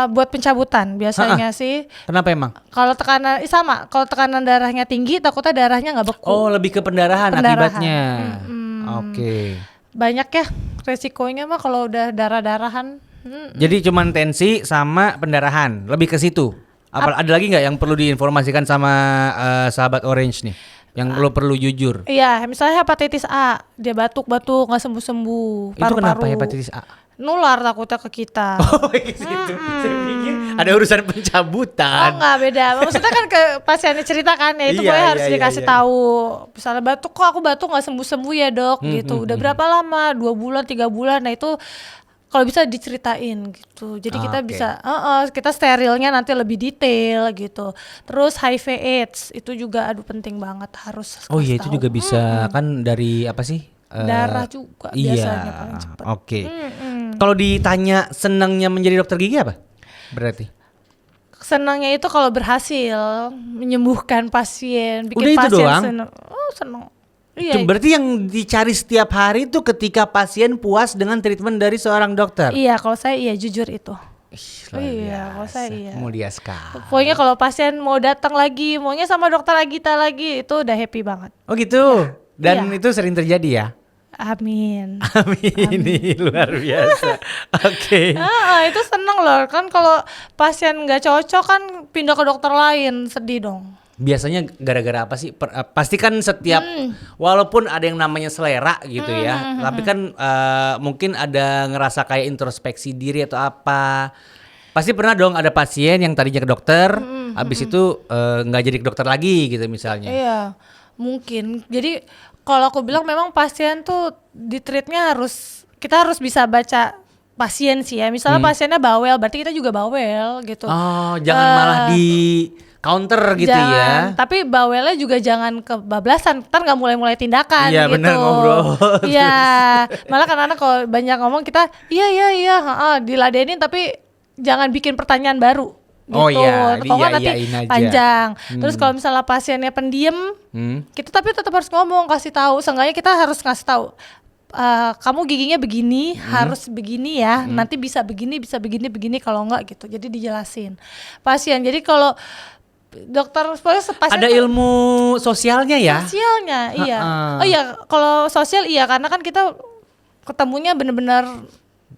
Buat pencabutan biasanya sih. Kenapa emang? Kalau tekanan sama, kalau tekanan darahnya tinggi, takutnya darahnya nggak beku. Oh, lebih ke pendarahan Pendarahan. akibatnya. Oke. Banyak ya resikonya mah kalau udah darah-darahan. Jadi cuman tensi sama pendarahan, lebih ke situ. Ada lagi nggak yang perlu diinformasikan sama sahabat Orange nih? Yang lo perlu jujur. Iya, misalnya hepatitis A, dia batuk-batuk nggak sembuh-sembuh. Itu kenapa Paru-paru. hepatitis A? Nular takutnya ke kita. Oh, ke situ. Saya pikir ada urusan pencabutan. Oh enggak beda. Maksudnya kan ke pasiennya cerita kan ya itu Iya, pokoknya iya, harus iya, dikasih iya. tahu. Misalnya batuk, kok aku batuk nggak sembuh-sembuh ya dok gitu. Udah berapa lama? 2 bulan, 3 bulan. Nah itu kalau bisa diceritain gitu. Jadi kita Oke. bisa kita sterilnya nanti lebih detail gitu. Terus HIV AIDS itu juga aduh penting banget harus Oh kasih iya itu tahu. juga bisa kan dari apa sih? Darah juga Iya. biasanya paling cepet. Oke. Kalau ditanya senangnya menjadi dokter gigi apa? Berarti. Senangnya itu kalau berhasil menyembuhkan pasien, bikin Udah itu pasien doang? senang. Oh, senang. Iya. Itu berarti yang dicari setiap hari itu ketika pasien puas dengan treatment dari seorang dokter. Iya, kalau saya iya jujur itu. Ih, luar Iya, kalau biasa. saya iya. Mulia sekali. Pokoknya kalau pasien mau datang lagi, maunya sama dokter Agita lagi, itu udah happy banget. Oh gitu. Dan Iya. itu sering terjadi ya. Amin. Amin. Ini luar biasa. Oke. Itu seneng loh kan kalau pasien nggak cocok kan pindah ke dokter lain, sedih dong. Biasanya gara-gara apa sih? Pasti kan setiap walaupun ada yang namanya selera gitu ya, tapi kan mungkin ada ngerasa kayak introspeksi diri atau apa. Pasti pernah dong ada pasien yang tadinya ke dokter, habis itu nggak jadi ke dokter lagi gitu misalnya. Iya, mungkin. Jadi kalau aku bilang memang pasien tuh di treatnya kita harus bisa baca pasien sih ya. Misalnya pasiennya bawel, berarti kita juga bawel gitu. Oh, jangan malah di counter gitu Jangan, ya. tapi bawelnya juga jangan kebablasan, ntar nggak mulai-mulai tindakan Iya, gitu. bener, ngobrol. Iya, malah kan anak kalau banyak ngomong kita iya, diladenin tapi jangan bikin pertanyaan baru. Gitu. Oh iya, Kalau nggak nanti iya-iyain aja. panjang. Terus kalau misalnya pasiennya pendiam, kita tapi tetap harus ngomong, kasih tahu. Seenggaknya kita harus ngasih tahu. Kamu giginya begini, harus begini ya. Nanti bisa begini, kalau enggak gitu. Jadi dijelasin pasien. Jadi kalau dokter pasien Ada ilmu sosialnya ya. sosialnya, iya. Ha-ha. Oh iya, kalau sosial iya karena kan kita ketemunya benar-benar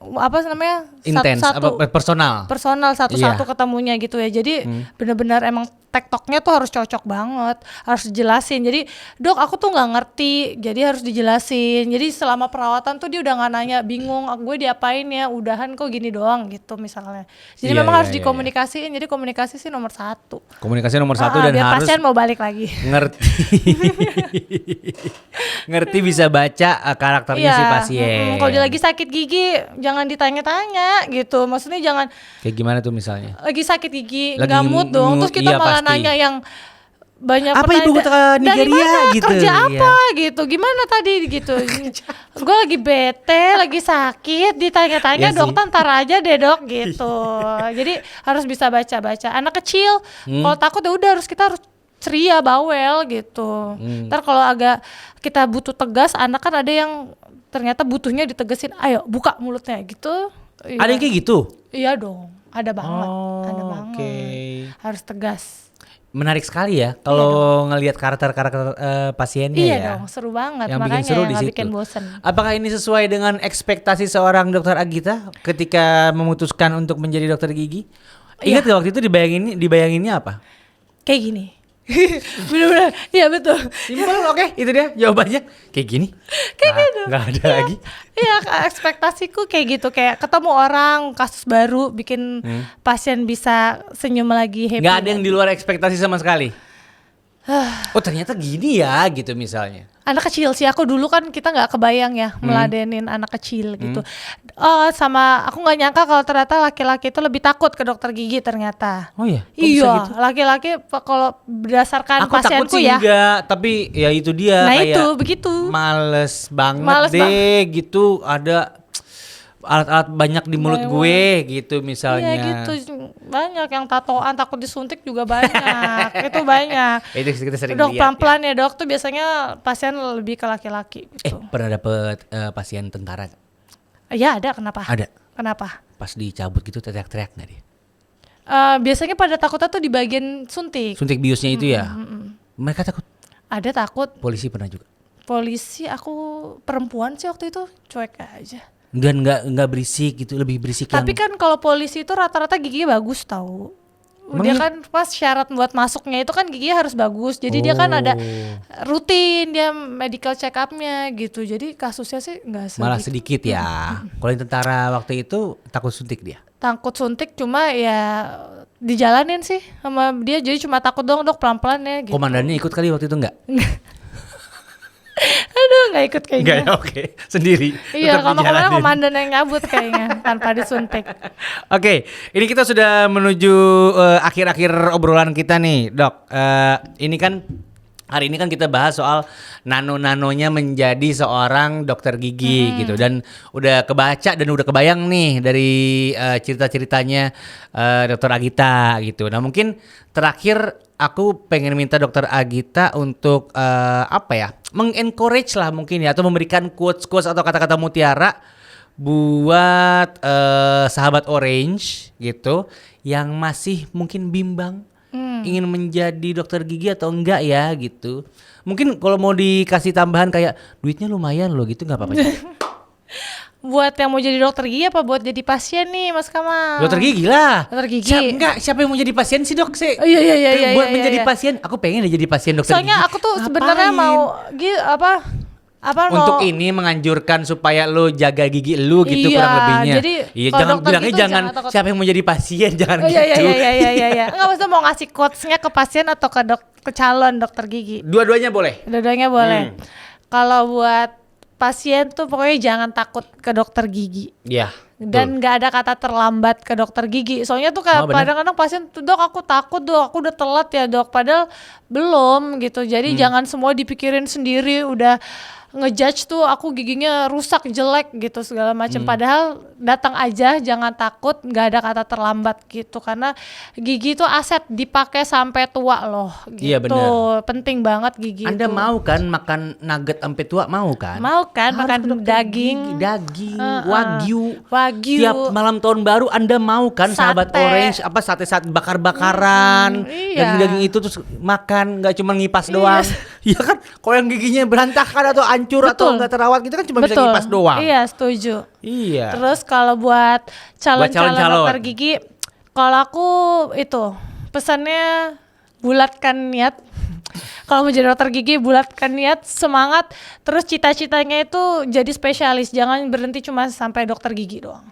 apa namanya Intens, satu-satu apa personal. personal satu-satu Iya. ketemunya gitu ya. Jadi benar-benar emang tektoknya tuh harus cocok banget, harus dijelasin. Jadi dok aku tuh nggak ngerti, jadi harus dijelasin. Jadi selama perawatan tuh dia udah nggak nanya, bingung gue diapain ya, udahan kok gini doang gitu misalnya. Jadi Iya, memang iya, harus iya, dikomunikasiin. Jadi komunikasi sih nomor satu. Komunikasi nomor satu dan biar harus pasien mau balik lagi. ngerti. Ngerti bisa baca karakternya si pasien. Kalau dia lagi sakit gigi jangan ditanya-tanya gitu. Maksudnya jangan Kayak gimana tuh misalnya? lagi sakit gigi Lagi nggak mood dong. Terus kita iya, malah pasti. nanya yang banyak Apa ibu ke dari Nigeria mana, gitu, kerja iya. apa gitu, gimana tadi gitu. Gue lagi bete, lagi sakit, ditanya-tanya Iya sih. dokter ntar aja deh dok gitu. Jadi harus bisa baca-baca. Anak kecil kalau takut ya udah kita harus ceria, bawel gitu. Ntar kalau agak kita butuh tegas, anak kan ada yang ternyata butuhnya ditegesin, ayo buka mulutnya gitu. Iya. Ada yang kayak gitu? Iya dong, ada banget, Oh, ada banget. oke. Harus tegas. Menarik sekali ya kalau ngelihat karakter-karakter pasiennya Iya ya. dong, seru banget. Yang bikin Makanya seru di nggak situ. bikin bosen. Apakah ini sesuai dengan ekspektasi seorang dokter Agita ketika memutuskan untuk menjadi dokter gigi? Ingat gak waktu itu dibayanginnya apa? Kayak gini. Bener-bener, iya betul. Simpel, oke, itu dia jawabannya. Kayak gini. Kayak gitu. Nggak ada lagi. Iya, ekspektasiku kayak gitu, kayak ketemu orang, kasus baru, bikin pasien bisa senyum lagi, happy. Nggak ada yang di luar ekspektasi sama sekali. Oh ternyata gini ya gitu misalnya. Anak kecil sih, aku dulu kan kita nggak kebayang ya meladenin anak kecil gitu. Sama aku nggak nyangka kalau ternyata laki-laki itu lebih takut ke dokter gigi ternyata. Oh iya? Kok bisa Iya, gitu? laki-laki kalau berdasarkan Aku takut pasienku sih ya. enggak, tapi ya itu dia Nah, kayak itu, begitu. males banget Males deh gitu, ada alat-alat banyak di mulut gue gitu misalnya. Iya gitu, banyak yang tatoan takut disuntik juga banyak. Itu banyak. Itu kita sering Dok lihat. pelan-pelan ya dok tuh biasanya pasien lebih ke laki-laki gitu. Pernah dapet pasien tentara Ya ada, kenapa? Ada. Kenapa? pas dicabut gitu teriak-teriak nggak dia? Biasanya pada takutnya tuh di bagian suntik. Suntik biusnya itu ya? Mereka takut. Ada takut. Polisi pernah juga. Polisi aku perempuan sih waktu itu cuek aja. Dan nggak berisik gitu, lebih berisik Tapi yang kan kalau polisi itu rata-rata giginya bagus tahu. Dia Emang kan pas syarat buat masuknya itu kan giginya harus bagus. Jadi dia kan ada rutin dia medical check up-nya gitu. Jadi kasusnya sih nggak malah sedikit. sedikit ya. Kalau yang tentara waktu itu takut suntik dia. Takut suntik cuma ya dijalanin sih sama dia. Jadi cuma takut dong dok pelan-pelan ya gitu. Komandannya ikut kali waktu itu nggak? Aduh, nggak ikut Enggak kayaknya. ya, oke. Sendiri. Iya, tetap kalau kemana dijalanin. komandan yang nyabut kayaknya tanpa disuntik. Oke, ini kita sudah menuju akhir-akhir obrolan kita nih, Dok. Ini kan hari ini kan kita bahas soal nano-nanonya menjadi seorang dokter gigi gitu, dan udah kebaca dan udah kebayang nih dari cerita-ceritanya Dokter Agita gitu. Nah mungkin terakhir aku pengen minta Dokter Agita untuk apa ya, mengencourage lah mungkin ya, atau memberikan quotes-quotes atau kata-kata mutiara buat sahabat Orange gitu yang masih mungkin bimbang ingin menjadi dokter gigi atau enggak ya gitu. Mungkin kalau mau dikasih tambahan kayak duitnya lumayan loh gitu, nggak apa-apa. Buat yang mau jadi dokter gigi apa buat jadi pasien nih, Mas Kamal? Dokter gigi lah. Dokter gigi. Siapa yang mau jadi pasien sih, Dok? Oh, iya, Buat iya, menjadi iya. pasien, aku pengen jadi pasien dokter Soalnya gigi. aku tuh Ngapain? sebenarnya mau Untuk ini menganjurkan supaya lo jaga gigi lu gitu, Iya, kurang lebihnya. jadi Iya, kalau jangan dokter bilangnya gitu jangan jangan takut. siapa yang mau jadi pasien, jangan Oh iya gitu. iya. Enggak, maksudnya mau ngasih quotes-nya ke pasien atau ke calon dokter gigi. Dua-duanya boleh. Dua-duanya boleh. Kalau buat pasien tuh pokoknya jangan takut ke dokter gigi. Iya. Dan nggak ada kata terlambat ke dokter gigi. Soalnya tuh Oh, benar. kadang-kadang pasien tuh, dok aku takut dok, aku udah telat ya dok. Padahal belum gitu. Jadi jangan semua dipikirin sendiri. Udah ngejudge tuh aku giginya rusak, jelek gitu segala macam. Padahal datang aja, jangan takut. Nggak ada kata terlambat gitu. Karena gigi itu aset, dipakai sampai tua loh. Gitu. Iya, benar. Penting banget gigi. Anda itu. mau kan makan nugget sampai tua, mau kan? Mau kan Harus makan ke dokter daging. gigi, daging, wagyu. Wagyu. Tiap malam tahun baru Anda mau kan sahabat Sate. Orange apa sate-sate bakar-bakaran. iya. Daging-daging itu terus makan, nggak cuma ngipas doang. Iya kan? Kalau yang giginya berantakan atau hancur atau Betul. nggak terawat gitu kan cuma bisa Betul. ngipas doang. Iya, setuju. Iya. Terus kalau buat calon-calon calon-calon. dokter gigi, kalau aku itu pesannya bulatkan niat. Kalau mau jadi dokter gigi, bulatkan niat, semangat. Terus cita-citanya itu jadi spesialis. Jangan berhenti cuma sampai dokter gigi doang.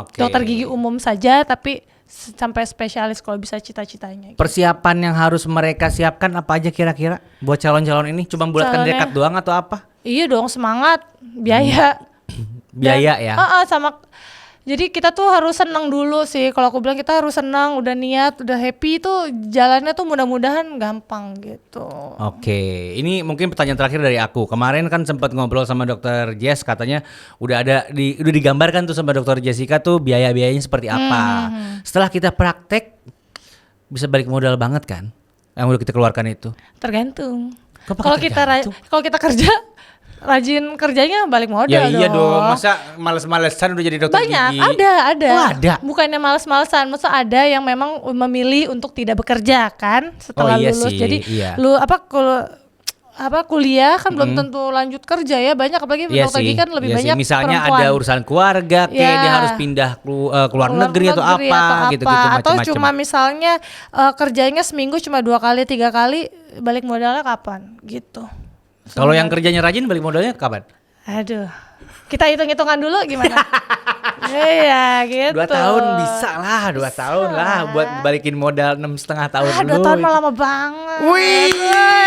Oke. Dokter gigi umum saja, tapi sampai spesialis kalau bisa cita-citanya. Persiapan yang harus mereka siapkan apa aja kira-kira buat calon-calon ini? Cuma bulatkan Calonnya- dekat doang atau apa? Iya dong, semangat, biaya. Biaya ya. Sama. Jadi kita tuh harus senang dulu sih. Kalau aku bilang kita harus senang, udah niat, udah happy itu jalannya tuh mudah-mudahan gampang gitu. Oke, ini mungkin pertanyaan terakhir dari aku. Kemarin kan sempat ngobrol sama Dokter Jess, katanya udah digambarkan tuh sama Dokter Jessica tuh biaya-biayanya seperti apa. Setelah kita praktek bisa balik modal banget kan? Yang udah kita keluarkan itu. Tergantung. Kok pakai Kalau kita kerja rajin kerjanya balik modal Ya iya dong. dong, masa males-malesan udah jadi dokter Banyak, gigi? ada. Oh, ada? Bukannya males-malesan, maksudnya ada yang memang memilih untuk tidak bekerja kan setelah Oh, iya lulus. sih, Jadi iya. kuliah kan belum tentu lanjut kerja ya, banyak apalagi Iya dokter gigi kan lebih iya sih. banyak Misalnya perempuan. ada urusan keluarga, kayak Ya. dia harus pindah keluar negeri atau apa gitu-gitu atau macam-macam. cuma misalnya kerjanya seminggu cuma 2 kali 3 kali, balik modalnya kapan gitu. Kalau yang kerjanya rajin balik modalnya kapan? Aduh, kita hitung-hitungan dulu gimana? Iya gitu. 2 tahun bisa lah, 2 tahun lah buat balikin modal 6,5 tahun 2 tahun mah lama banget. Wih,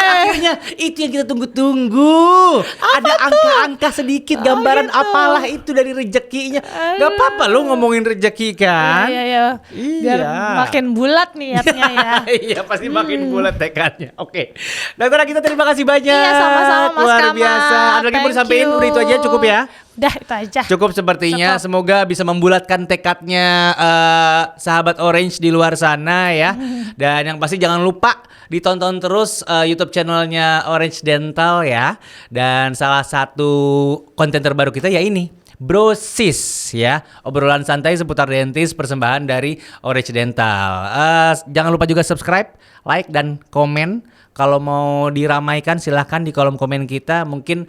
akhirnya itu yang kita tunggu-tunggu. Ada angka-angka sedikit, gambaran gitu. apalah itu dari rezekinya. Gak apa-apa lu ngomongin rezeki kan? Iya. Biar Iya. makin bulat niatnya ya. Iya pasti makin bulat tekadnya. Oke, Dokter kita terima kasih banyak. Iya, sama-sama, Mas Luar Kamal. biasa. Ada lagi mau Thank disampaikan? you. Udah itu aja cukup ya? Dah itu aja. Cukup sepertinya. Semoga bisa membulatkan tekadnya sahabat Orange di luar sana ya. Dan yang pasti jangan lupa ditonton terus YouTube channelnya Orange Dental ya. Dan salah satu konten terbaru kita ya ini, Brosis ya, obrolan santai seputar dentis persembahan dari Orange Dental. Jangan lupa juga subscribe, like dan komen. Kalau mau diramaikan silahkan di kolom komen kita. Mungkin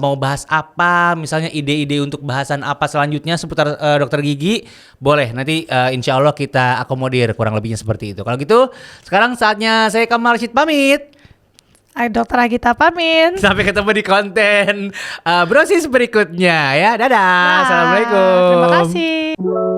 mau bahas apa, misalnya ide-ide untuk bahasan apa selanjutnya seputar dokter gigi, boleh. Nanti insya Allah kita akomodir, kurang lebihnya seperti itu. Kalau gitu sekarang saatnya saya Kamal Rashid pamit. Dokter Agita pamit. Sampai ketemu di konten Brosis berikutnya ya. Dadah. Assalamualaikum. Terima kasih.